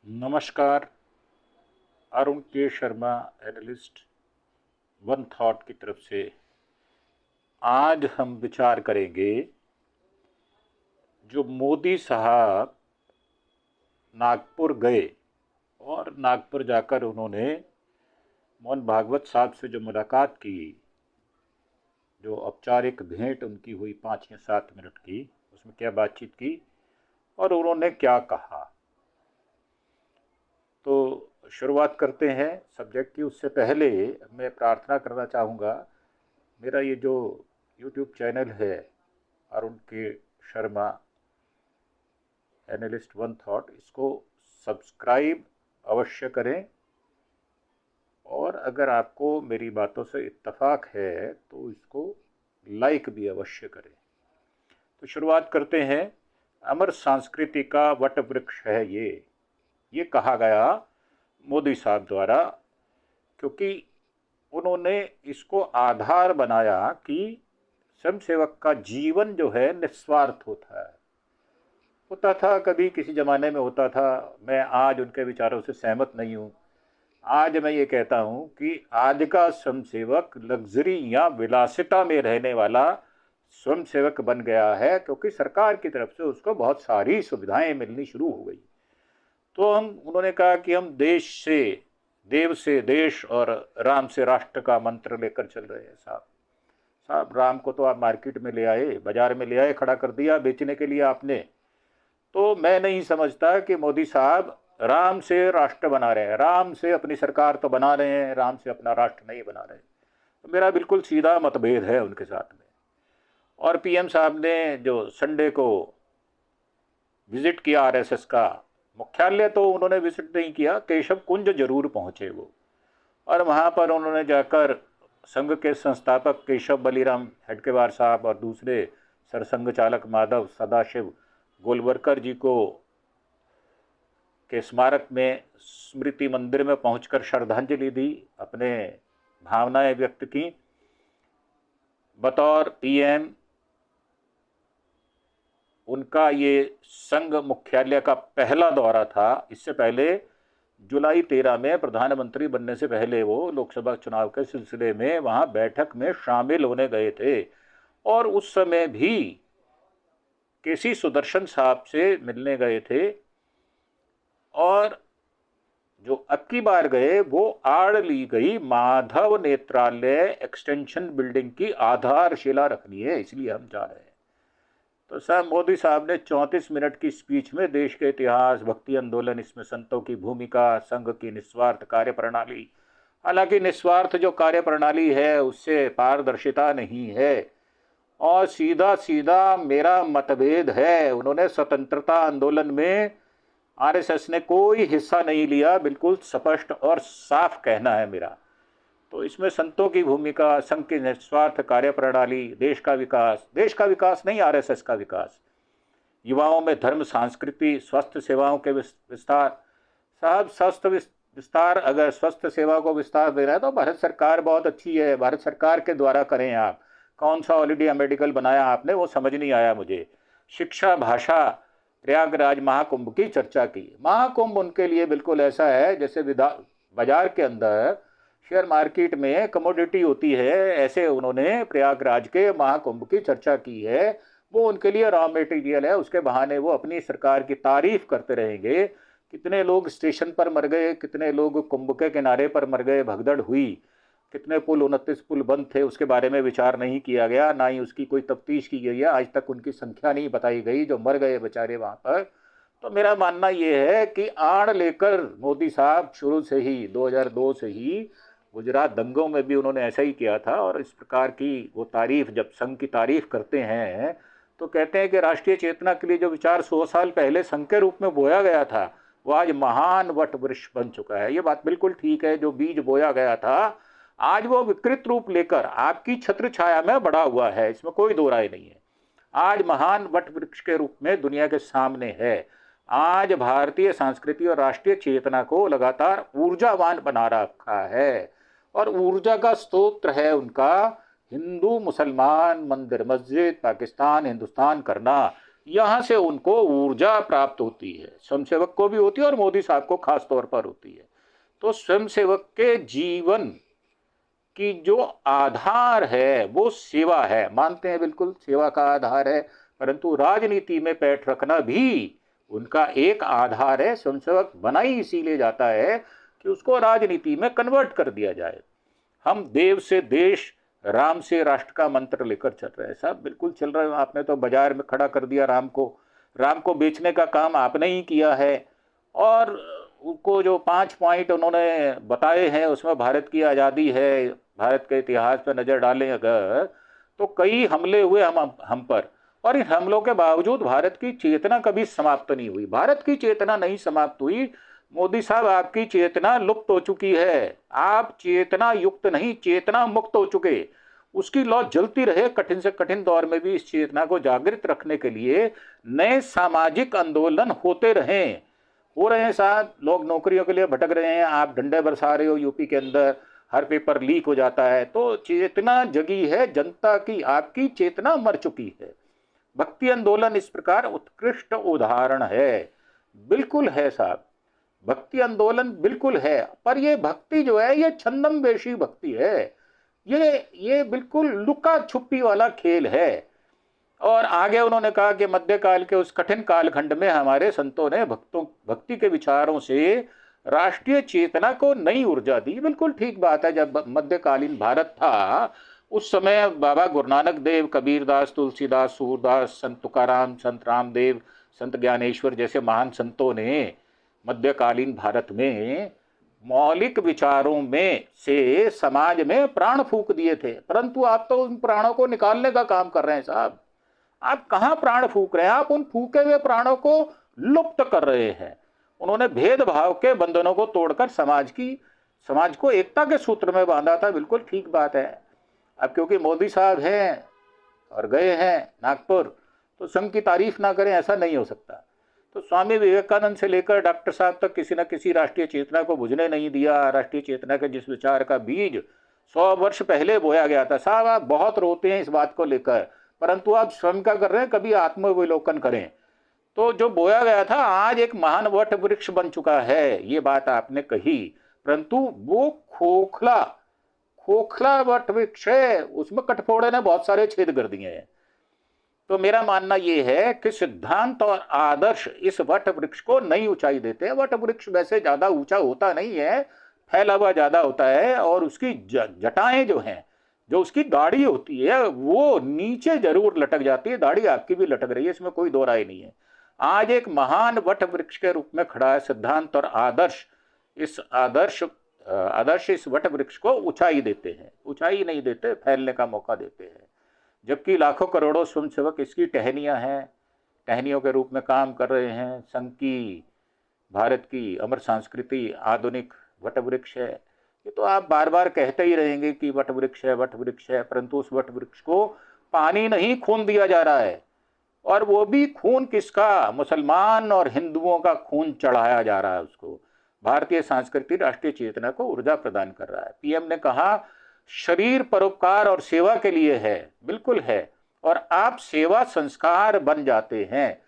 नमस्कार। अरुण के Sharma, analyst one thought की तरफ से आज हम विचार करेंगे। जो मोदी साहब नागपुर गए और नागपुर जाकर उन्होंने मोहन भागवत साहब से जो मुलाकात की, जो औपचारिक भेंट उनकी हुई 5 या 7 मिनट की, उसमें क्या बातचीत की और उन्होंने क्या कहा। तो शुरुआत करते हैं सब्जेक्ट की। उससे पहले मैं प्रार्थना करना चाहूँगा, मेरा ये जो यूट्यूब चैनल है अरुण के शर्मा एनालिस्ट वन थॉट, इसको सब्सक्राइब अवश्य करें और अगर आपको मेरी बातों से इत्तेफाक है तो इसको लाइक भी अवश्य करें। तो शुरुआत करते हैं। अमर संस्कृति का वट वृक्ष है ये कहा गया मोदी साहब द्वारा, क्योंकि उन्होंने इसको आधार बनाया कि स्वयंसेवक का जीवन जो है निस्वार्थ होता था। कभी किसी ज़माने में होता था। मैं आज उनके विचारों से सहमत नहीं हूँ। आज मैं ये कहता हूँ कि आज का स्वयंसेवक लग्जरी या विलासिता में रहने वाला स्वयंसेवक बन गया है, क्योंकि सरकार की तरफ से उसको बहुत सारी सुविधाएं मिलनी शुरू हो गई। तो उन्होंने कहा कि हम देश से देव से देश और राम से राष्ट्र का मंत्र लेकर चल रहे हैं। साहब राम को तो आप मार्केट में ले आए, बाजार में ले आए, खड़ा कर दिया बेचने के लिए आपने। तो मैं नहीं समझता कि मोदी साहब राम से राष्ट्र बना रहे हैं। राम से अपनी सरकार तो बना रहे हैं, राम से अपना राष्ट्र नहीं बना रहे। तो मेरा बिल्कुल सीधा मतभेद है उनके साथ में। और पीएम साहब ने जो संडे को विजिट किया आरएसएस का मुख्यालय, तो उन्होंने विजिट नहीं किया, केशव कुंज जरूर पहुंचे वो। और वहां पर उन्होंने जाकर संघ के संस्थापक केशव बलीराम हेडगेवार साहब और दूसरे सरसंघ चालक माधव सदाशिव गोलवरकर जी को के स्मारक में स्मृति मंदिर में पहुंचकर श्रद्धांजलि दी, अपने भावनाएं व्यक्त की। बतौर पीएम उनका ये संघ मुख्यालय का पहला दौरा था। इससे पहले जुलाई 13 में प्रधानमंत्री बनने से पहले वो लोकसभा चुनाव के सिलसिले में वहाँ बैठक में शामिल होने गए थे और उस समय भी केसी सुदर्शन साहब से मिलने गए थे। और जो अब की बार गए वो आड़ ली गई माधव नेत्रालय एक्सटेंशन बिल्डिंग की आधारशिला रखनी है, इसलिए हम जा रहे हैं। तो साहब मोदी साहब ने 34 मिनट की स्पीच में देश के इतिहास, भक्ति आंदोलन, इसमें संतों की भूमिका, संघ की निस्वार्थ कार्य प्रणाली, हालांकि निस्वार्थ जो कार्य प्रणाली है उससे पारदर्शिता नहीं है। और सीधा सीधा मेरा मतभेद है, उन्होंने स्वतंत्रता आंदोलन में आरएसएस ने कोई हिस्सा नहीं लिया, बिल्कुल स्पष्ट और साफ कहना है मेरा। तो इसमें संतों की भूमिका, संघ की निस्वार्थ कार्य प्रणाली, देश का विकास नहीं, आरएसएस का विकास, युवाओं में धर्म संस्कृति, स्वास्थ्य सेवाओं के विस्तार। साहब स्वास्थ्य विस्तार, अगर स्वास्थ्य सेवा को विस्तार देना है तो भारत सरकार बहुत अच्छी है, भारत सरकार के द्वारा करें। आप कौन सा ऑल इंडिया मेडिकल बनाया आपने, वो समझ नहीं आया मुझे। शिक्षा, भाषा, प्रयागराज महाकुंभ की चर्चा की। महाकुंभ उनके लिए बिल्कुल ऐसा है जैसे बाजार के अंदर शेयर मार्केट में कमोडिटी होती है, ऐसे उन्होंने प्रयागराज के महाकुंभ की चर्चा की है। वो उनके लिए रॉ मटेरियल है, उसके बहाने वो अपनी सरकार की तारीफ करते रहेंगे। कितने लोग स्टेशन पर मर गए, कितने लोग कुंभ के किनारे पर मर गए, भगदड़ हुई, कितने पुल, 29 पुल बंद थे, उसके बारे में विचार नहीं किया गया, ना ही उसकी कोई तफ्तीश की गई है। आज तक उनकी संख्या नहीं बताई गई जो मर गए बेचारे वहाँ पर। तो मेरा मानना ये है कि आड़ लेकर मोदी साहब शुरू से ही 2002 से ही गुजरात दंगों में भी उन्होंने ऐसा ही किया था। और इस प्रकार की वो तारीफ, जब संघ की तारीफ करते हैं तो कहते हैं कि राष्ट्रीय चेतना के लिए जो विचार 100 साल पहले संघ के रूप में बोया गया था वो आज महान वट वृक्ष बन चुका है। ये बात बिल्कुल ठीक है, जो बीज बोया गया था आज वो विकृत रूप लेकर आपकी छत्र छाया में बढ़ा हुआ है, इसमें कोई दो राय नहीं है। आज महान वट वृक्ष के रूप में दुनिया के सामने है। आज भारतीय संस्कृति और राष्ट्रीय चेतना को लगातार ऊर्जावान बना रखा है और ऊर्जा का स्रोत है उनका हिंदू मुसलमान, मंदिर मस्जिद, पाकिस्तान हिंदुस्तान करना। यहाँ से उनको ऊर्जा प्राप्त होती है, स्वयंसेवक को भी होती है और मोदी साहब को खास तौर पर होती है। तो स्वयंसेवक के जीवन की जो आधार है वो सेवा है, मानते हैं बिल्कुल सेवा का आधार है, परंतु राजनीति में पैठ रखना भी उनका एक आधार है। स्वयंसेवक बना ही इसीलिए जाता है कि उसको राजनीति में कन्वर्ट कर दिया जाए। हम देव से देश, राम से राष्ट्र का मंत्र लेकर चल रहे हैं साहब, बिल्कुल चल रहे हैं। आपने तो बाजार में खड़ा कर दिया राम को बेचने का काम आपने ही किया है। और उनको जो 5 पॉइंट उन्होंने बताए हैं उसमें भारत की आज़ादी है, भारत के इतिहास पर नज़र डालें अगर तो कई हमले हुए हम पर, और इन हमलों के बावजूद भारत की चेतना कभी समाप्त नहीं हुई। भारत की चेतना नहीं समाप्त हुई। मोदी साहब, आपकी चेतना लुप्त हो चुकी है। आप चेतना युक्त नहीं, चेतना मुक्त हो चुके। उसकी लौ जलती रहे। कठिन से कठिन दौर में भी इस चेतना को जागृत रखने के लिए नए सामाजिक आंदोलन होते रहें, हो रहे हैं साहब। लोग नौकरियों के लिए भटक रहे हैं, आप डंडे बरसा रहे हो यूपी के अंदर, हर पेपर लीक हो जाता है। तो चेतना जगी है जनता की, आपकी चेतना मर चुकी है। भक्ति आंदोलन इस प्रकार उत्कृष्ट उदाहरण है। बिल्कुल है साहब, भक्ति आंदोलन बिल्कुल है। पर ये भक्ति जो है ये छंदमवेशी भक्ति है, ये बिल्कुल लुका छुपी वाला खेल है। और आगे उन्होंने कहा कि मध्यकाल के उस कठिन कालखंड में हमारे संतों ने भक्ति के विचारों से राष्ट्रीय चेतना को नई ऊर्जा दी। बिल्कुल ठीक बात है। जब मध्यकालीन भारत था उस समय बाबा गुरु नानक देव, कबीरदास, तुलसीदास, सूरदास, संत तुकाराम, संत रामदेव, संत ज्ञानेश्वर जैसे महान संतों ने मध्यकालीन भारत में मौलिक विचारों में से समाज में प्राण फूंक दिए थे। परंतु आप तो उन प्राणों को निकालने का काम कर रहे हैं साहब। आप कहाँ प्राण फूंक रहे हैं, आप उन फूके हुए प्राणों को लुप्त कर रहे हैं। उन्होंने भेदभाव के बंधनों को तोड़कर समाज को एकता के सूत्र में बांधा था। बिल्कुल ठीक बात है। अब क्योंकि मोदी साहब हैं और गए हैं नागपुर, तो संघ की तारीफ ना करें ऐसा नहीं हो सकता। तो स्वामी विवेकानंद से लेकर डॉक्टर साहब तक किसी न किसी राष्ट्रीय चेतना को बुझने नहीं दिया। राष्ट्रीय चेतना के जिस विचार का बीज 100 वर्ष पहले बोया गया था साहब, आप बहुत रोते हैं इस बात को लेकर, परंतु आप स्वयं क्या कर रहे हैं, कभी आत्मावलोकन करें। तो जो बोया गया था आज एक महान वट वृक्ष बन चुका है, ये बात आपने कही, परंतु वो खोखला वट वृक्ष है, उसमें कटफोड़े ने बहुत सारे छेद कर दिए हैं। तो मेरा मानना यह है कि सिद्धांत और आदर्श इस वट वृक्ष को नई ऊंचाई देते हैं। वट वृक्ष वैसे ज्यादा ऊंचा होता नहीं है, फैला हुआ ज्यादा होता है, और उसकी जटाएं जो हैं, जो उसकी दाढ़ी होती है वो नीचे जरूर लटक जाती है। दाढ़ी आपकी भी लटक रही है, इसमें कोई दो राय नहीं है। आज एक महान वट वृक्ष के रूप में खड़ा है सिद्धांत और आदर्श। इस आदर्श इस वट वृक्ष को ऊंचाई देते हैं, ऊंचाई नहीं देते, फैलने का मौका देते हैं। जबकि लाखों करोड़ों स्वयंसेवक इसकी टहनियां हैं, टहनियों के रूप में काम कर रहे हैं। संघ की, भारत की अमर संस्कृति आधुनिक वट वृक्ष है। ये तो आप बार बार कहते ही रहेंगे कि वट वृक्ष है, वट वृक्ष है, परंतु उस वट वृक्ष को पानी नहीं, खून दिया जा रहा है। और वो भी खून किसका, मुसलमान और हिंदुओं का खून चढ़ाया जा रहा है उसको। भारतीय संस्कृति राष्ट्रीय चेतना को ऊर्जा प्रदान कर रहा है। पीएम ने कहा शरीर परोपकार और सेवा के लिए है, बिल्कुल है। और आप सेवा संस्कार बन जाते हैं।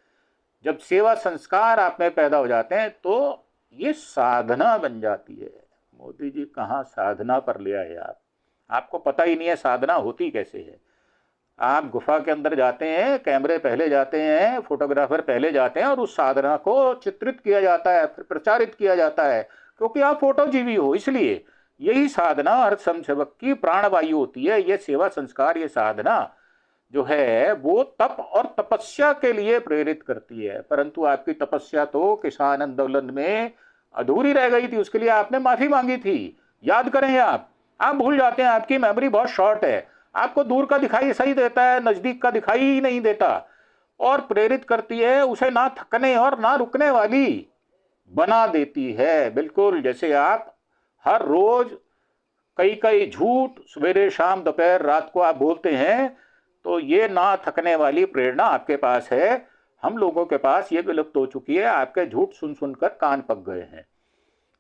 जब सेवा संस्कार आप में पैदा हो जाते हैं तो ये साधना बन जाती है। मोदी जी कहाँ साधना पर ले आए आप, आपको पता ही नहीं है साधना होती कैसे है। आप गुफा के अंदर जाते हैं, कैमरे पहले जाते हैं, फोटोग्राफर पहले जाते हैं, और उस साधना को चित्रित किया जाता है, फिर प्रचारित किया जाता है, क्योंकि आप फोटोजीवी हो। इसलिए यही साधना हर स्वयंसेवक की प्राणवायु होती है। ये सेवा संस्कार, ये साधना जो है वो तप और तपस्या के लिए प्रेरित करती है। परंतु आपकी तपस्या तो किसान आंदोलन में अधूरी रह गई थी, उसके लिए आपने माफी मांगी थी। याद करें आप भूल जाते हैं, आपकी मेमोरी बहुत शॉर्ट है। आपको दूर का दिखाई सही देता है, नजदीक का दिखाई ही नहीं देता। और प्रेरित करती है, उसे ना थकने और ना रुकने वाली बना देती है। बिल्कुल जैसे आप हर रोज कई झूठ सवेरे शाम दोपहर रात को आप बोलते हैं, तो ये ना थकने वाली प्रेरणा आपके पास है। हम लोगों के पास ये विलुप्त हो चुकी है। आपके झूठ सुन सुनकर कान पक गए हैं।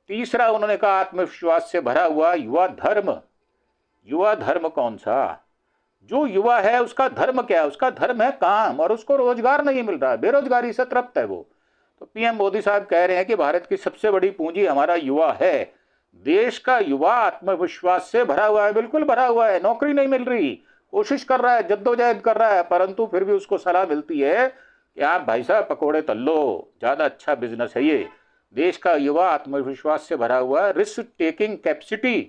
तीसरा उन्होंने कहा आत्मविश्वास से भरा हुआ युवा धर्म। युवा धर्म कौन सा? जो युवा है उसका धर्म क्या है? उसका धर्म है काम, और उसको रोजगार नहीं मिल रहा है, बेरोजगारी से तृप्त है वो। तो पीएम मोदी साहब कह रहे हैं कि भारत की सबसे बड़ी पूंजी हमारा युवा है। देश का युवा आत्मविश्वास से भरा हुआ है, बिल्कुल भरा हुआ है, नौकरी नहीं मिल रही, कोशिश कर रहा है, जद्दोजहद कर रहा है, परंतु फिर भी उसको सलाह मिलती है कि आप भाई साहब पकोड़े तल लो, ज्यादा अच्छा बिजनेस है ये। देश का युवा आत्मविश्वास से भरा हुआ है, रिस्क टेकिंग कैपेसिटी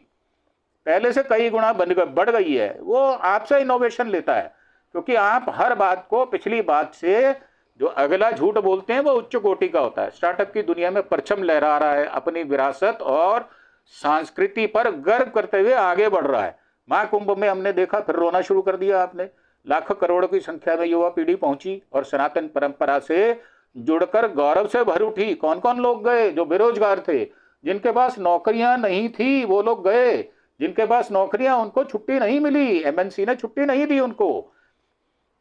पहले से कई गुना बढ़ गई है। वो आपसे इनोवेशन लेता है, क्योंकि आप हर बात को पिछली बात से जो अगला झूठ बोलते हैं वो उच्च कोटि का होता है। स्टार्टअप की दुनिया में परचम लहरा रहा है, अपनी विरासत और संस्कृति पर गर्व करते हुए आगे बढ़ रहा है। महाकुंभ में हमने देखा, फिर रोना शुरू कर दिया आपने। लाखों करोड़ों की संख्या में युवा पीढ़ी पहुंची और सनातन परंपरा से जुड़कर गौरव से भर उठी। कौन कौन लोग गए? जो बेरोजगार थे, जिनके पास नौकरियां नहीं थी, वो लोग गए। जिनके पास नौकरियां, उनको छुट्टी नहीं मिली, एमएनसी ने छुट्टी नहीं दी उनको।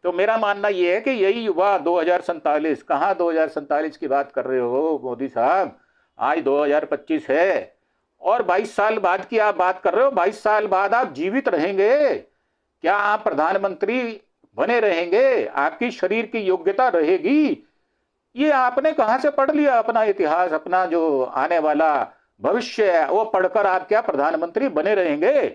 तो मेरा मानना यह है कि यही युवा 2047, कहाँ 2047 की बात कर रहे हो मोदी साहब? आज 2025 है, और 22 साल बाद की आप बात कर रहे हो। 22 साल बाद आप जीवित रहेंगे क्या? आप प्रधानमंत्री बने रहेंगे? आपकी शरीर की योग्यता रहेगी? ये आपने कहां से पढ़ लिया? अपना इतिहास, अपना जो आने वाला भविष्य है वो पढ़कर आप क्या प्रधानमंत्री बने रहेंगे?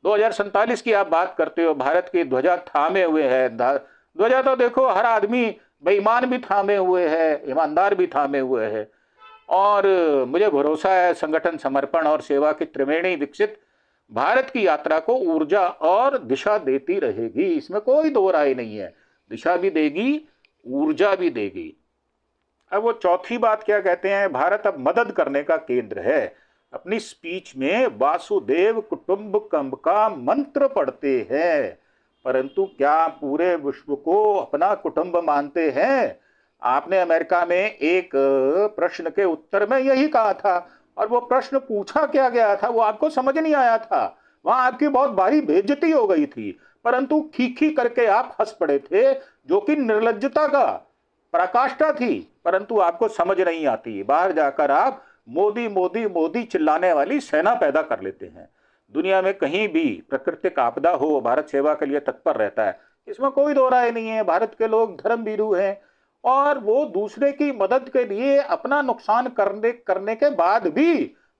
2047 की आप बात करते हो, भारत की ध्वजा थामे हुए है। ध्वजा तो देखो हर आदमी, बेईमान भी थामे हुए है, ईमानदार भी थामे हुए है। और मुझे भरोसा है संगठन, समर्पण और सेवा की त्रिवेणी विकसित भारत की यात्रा को ऊर्जा और दिशा देती रहेगी, इसमें कोई दो राय नहीं है। दिशा भी देगी, ऊर्जा भी देगी। अब वो चौथी बात क्या कहते हैं? भारत अब मदद करने का केंद्र है। अपनी स्पीच में वासुदेव कुटुंबकम का मंत्र पढ़ते हैं, परंतु क्या पूरे विश्व को अपना कुटुंब मानते हैं? आपने अमेरिका में एक प्रश्न के उत्तर में यही कहा था, और वो प्रश्न पूछा क्या गया था वो आपको समझ नहीं आया था। वहां आपकी बहुत भारी बेइज्जती हो गई थी, परंतु खीखी करके आप हंस पड़े थे, जो कि निर्लज्जता का पराकाष्ठा थी, परंतु आपको समझ नहीं आती। बाहर जाकर आप मोदी मोदी मोदी चिल्लाने वाली सेना पैदा कर लेते हैं। दुनिया में कहीं भी प्राकृतिक आपदा हो, भारत सेवा के लिए तत्पर रहता है, इसमें कोई दो राय नहीं है। भारत के लोग धर्मभीरू हैं, और वो दूसरे की मदद के लिए अपना नुकसान करने के बाद भी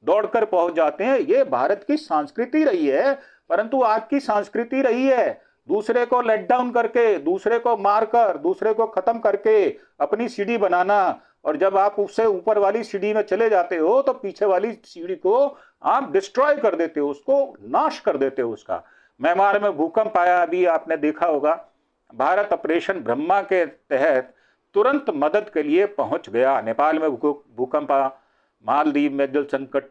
दौड़कर पहुंच जाते हैं। ये भारत की संस्कृति रही है, परंतु आपकी संस्कृति रही है दूसरे को लेट डाउन करके, दूसरे को मारकर, दूसरे को खत्म करके अपनी सीढ़ी बनाना। और जब आप उससे ऊपर वाली सीढ़ी में चले जाते हो तो पीछे वाली सीढ़ी को आप डिस्ट्रॉय कर देते हो, उसको नाश कर देते हो उसका। म्यांमार में भूकंप आया, अभी आपने देखा होगा। भारत ऑपरेशन ब्रह्मा के तहत तुरंत मदद के लिए पहुंच गया। नेपाल में भूकंप आया, मालदीव में जल संकट,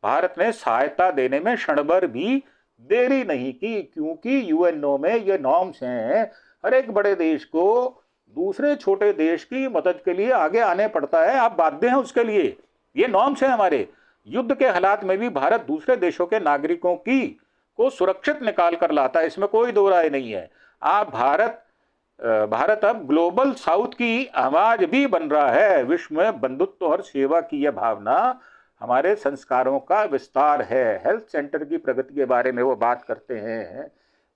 भारत ने सहायता देने में क्षण भर भी देरी नहीं की, क्योंकि यूएनओ में ये नॉर्म्स हैं। हर एक बड़े देश को दूसरे छोटे देश की मदद के लिए आगे आने पड़ता है, आप बाध्य हैं उसके लिए। ये नॉर्म्स हैं हमारे। युद्ध के हालात में भी भारत दूसरे देशों के नागरिकों को सुरक्षित निकाल कर लाता है, इसमें कोई दो राय नहीं है। भारत अब ग्लोबल साउथ की आवाज भी बन रहा है। विश्व में बंधुत्व और सेवा की यह भावना हमारे संस्कारों का विस्तार है। हेल्थ सेंटर की प्रगति के बारे में वो बात करते हैं,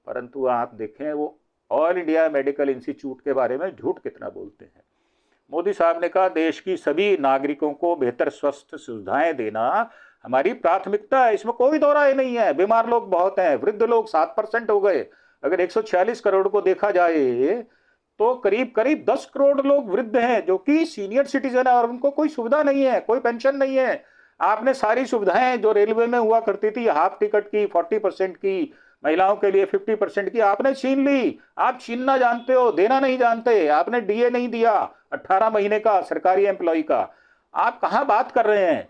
परंतु आप देखें वो ऑल इंडिया मेडिकल इंस्टीट्यूट के बारे में झूठ कितना बोलते हैं। मोदी साहब ने कहा देश की सभी नागरिकों को बेहतर स्वास्थ्य सुविधाएं देना हमारी प्राथमिकता है, इसमें कोई दो राय नहीं है। बीमार लोग बहुत हैं, वृद्ध लोग 7% हो गए। अगर 146 करोड़ को देखा जाए तो करीब करीब 10 करोड़ लोग वृद्ध हैं जो कि सीनियर सिटीजन है, और उनको कोई सुविधा नहीं है, कोई पेंशन नहीं है। आपने सारी सुविधाएं जो रेलवे में हुआ करती थी, हाफ टिकट की, 40% की, महिलाओं के लिए 50% की, आपने छीन ली। आप छीनना जानते हो, देना नहीं जानते। आपने डीए नहीं दिया 18 महीने का सरकारी एम्प्लॉय का। आप कहां बात कर रहे हैं?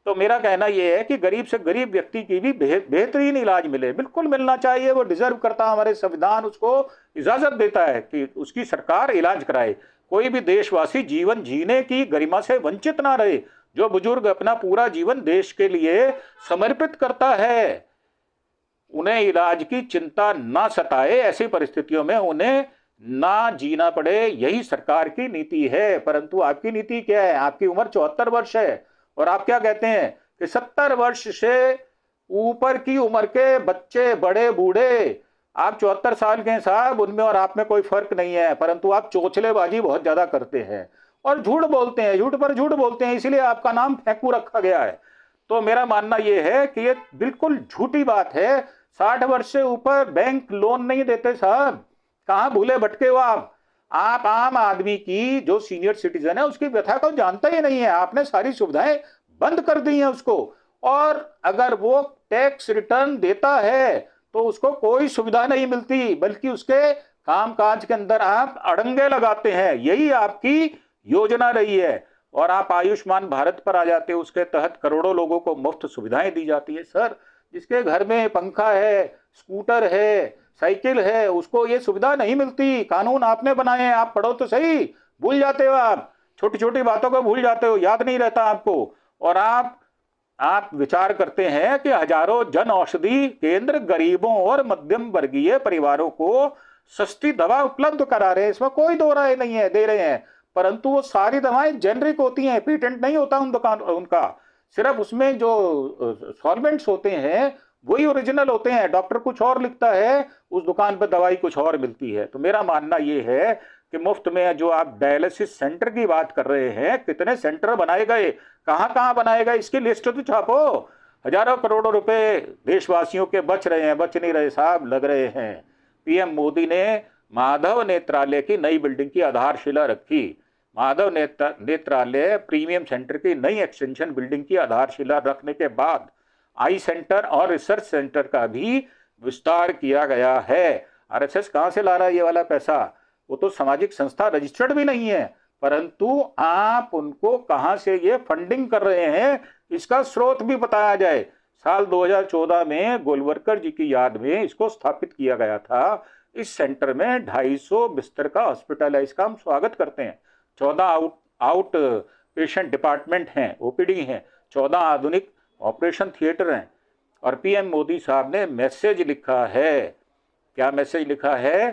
तो मेरा कहना यह है कि गरीब से गरीब व्यक्ति की भी बेहतरीन इलाज मिले, बिल्कुल मिलना चाहिए। वो डिजर्व करता है, हमारे संविधान उसको इजाजत देता है कि उसकी सरकार इलाज कराए। कोई भी देशवासी जीवन जीने की गरिमा से वंचित ना रहे। जो बुजुर्ग अपना पूरा जीवन देश के लिए समर्पित करता है, उन्हें इलाज की चिंता ना सताए, ऐसी परिस्थितियों में उन्हें ना जीना पड़े, यही सरकार की नीति है। परंतु आपकी नीति क्या है? आपकी उम्र 74 वर्ष है, और आप क्या कहते हैं कि 70 वर्ष से ऊपर की उम्र के बच्चे, बड़े बूढ़े आप 74 साल के हैं साहब, उनमें और आप में कोई फर्क नहीं है, परंतु आप चोचलेबाजी बहुत ज्यादा करते हैं और झूठ बोलते हैं, झूठ पर झूठ बोलते हैं, इसीलिए आपका नाम फेंकू रखा गया है। तो मेरा मानना यह है कि ये बिल्कुल झूठी बात है। 60 वर्ष से ऊपर बैंक लोन नहीं देते साहब, कहां भूले भटके हो आप। आप आम आदमी की जो सीनियर सिटीजन है उसकी व्यथा को जानता ही नहीं है, आपने सारी सुविधाएं बंद कर दी हैं उसको। और अगर वो टैक्स रिटर्न देता है तो उसको कोई सुविधा नहीं मिलती, बल्कि उसके कामकाज के अंदर आप अड़ंगे लगाते हैं। यही आपकी योजना रही है। और आप आयुष्मान भारत पर आ जाते हो, उसके तहत करोड़ों लोगों को मुफ्त सुविधाएं दी जाती है। सर, जिसके घर में पंखा है, स्कूटर है, साइकिल है, उसको ये सुविधा नहीं मिलती। कानून आपने बनाए हैं, आप पढ़ो तो सही, भूल जाते हो आप, छोटी छोटी बातों को भूल जाते हो, याद नहीं रहता आपको। और आप विचार करते हैं कि हजारों जन औषधि केंद्र गरीबों और मध्यम वर्गीय परिवारों को सस्ती दवा उपलब्ध करा रहे हैं, इसमें कोई दो राय नहीं है, दे रहे हैं। परंतु वो सारी दवाएं जेनरिक होती हैं, पेटेंट नहीं होता उनका। सिर्फ उसमें जो सॉल्वेंट्स होते हैं वही ओरिजिनल होते हैं, डॉक्टर कुछ और लिखता है, उस दुकान पर दवाई कुछ और मिलती है। तो मेरा मानना ये है कि मुफ्त में जो आप डायलिसिस सेंटर की बात कर रहे हैं, कितने सेंटर बनाए गए, कहां कहां बनाए गए, इसकी लिस्ट तो छापो। हजारों करोड़ों रुपए देशवासियों के बच रहे हैं, बच नहीं रहे साहब, लग रहे हैं। पीएम मोदी ने माधव नेत्रालय की नई बिल्डिंग की आधारशिला रखी। माधव नेत्रालय प्रीमियम सेंटर की नई एक्सटेंशन बिल्डिंग की आधारशिला रखने के बाद आई सेंटर और रिसर्च सेंटर का भी विस्तार किया गया है। आरएसएस कहां से ला रहा है ये वाला पैसा? वो तो सामाजिक संस्था रजिस्टर्ड भी नहीं है, परंतु आप उनको कहां से ये फंडिंग कर रहे हैं इसका स्रोत भी बताया जाए। साल 2014 में गोलवरकर जी की याद में इसको स्थापित किया गया था। इस सेंटर में 250 बिस्तर का हॉस्पिटल है, इसका हम स्वागत करते हैं। 14 आउट पेशेंट डिपार्टमेंट हैं, ओपीडी हैं, 14 आधुनिक ऑपरेशन थिएटर हैं। और पीएम मोदी साहब ने मैसेज लिखा है, क्या मैसेज लिखा है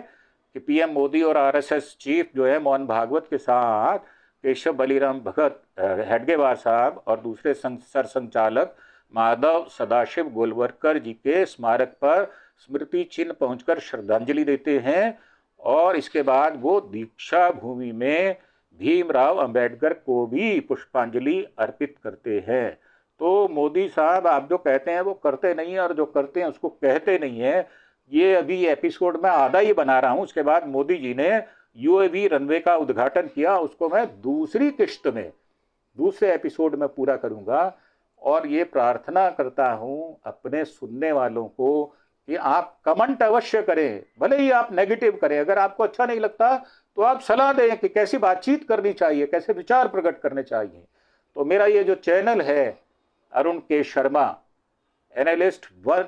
कि पीएम मोदी और आरएसएस चीफ जो है मोहन भागवत के साथ केशव बलिराम भगत हेडगेवार साहब और दूसरे सरसंचालक माधव सदाशिव गोलवरकर जी के स्मारक पर स्मृति चिन्ह पहुंचकर श्रद्धांजलि देते हैं। और इसके बाद वो दीक्षा भूमि में भीमराव अंबेडकर को भी पुष्पांजलि अर्पित करते हैं। तो मोदी साहब आप जो कहते हैं वो करते नहीं है, और जो करते हैं उसको कहते नहीं है। ये अभी एपिसोड में आधा ही बना रहा हूं, उसके बाद मोदी जी ने यूएवी रनवे का उद्घाटन किया, उसको मैं दूसरी किश्त में दूसरे एपिसोड में पूरा करूंगा। और ये प्रार्थना करता हूं अपने सुनने वालों को कि आप कमेंट अवश्य करें, भले ही आप नेगेटिव करें, अगर आपको अच्छा नहीं लगता तो आप सलाह दें कि कैसी बातचीत करनी चाहिए, कैसे विचार प्रकट करने चाहिए। तो मेरा ये जो चैनल है अरुण के शर्मा एनालिस्ट वन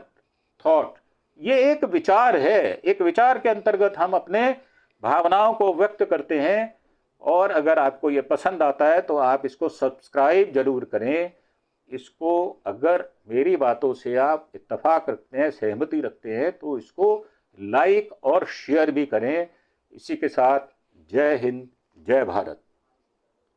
थॉट, ये एक विचार है, एक विचार के अंतर्गत हम अपने भावनाओं को व्यक्त करते हैं। और अगर आपको ये पसंद आता है तो आप इसको सब्सक्राइब जरूर करें। इसको अगर मेरी बातों से आप इत्तेफाक रखते हैं, सहमति रखते हैं, तो इसको लाइक और शेयर भी करें। इसी के साथ जय हिंद, जय भारत।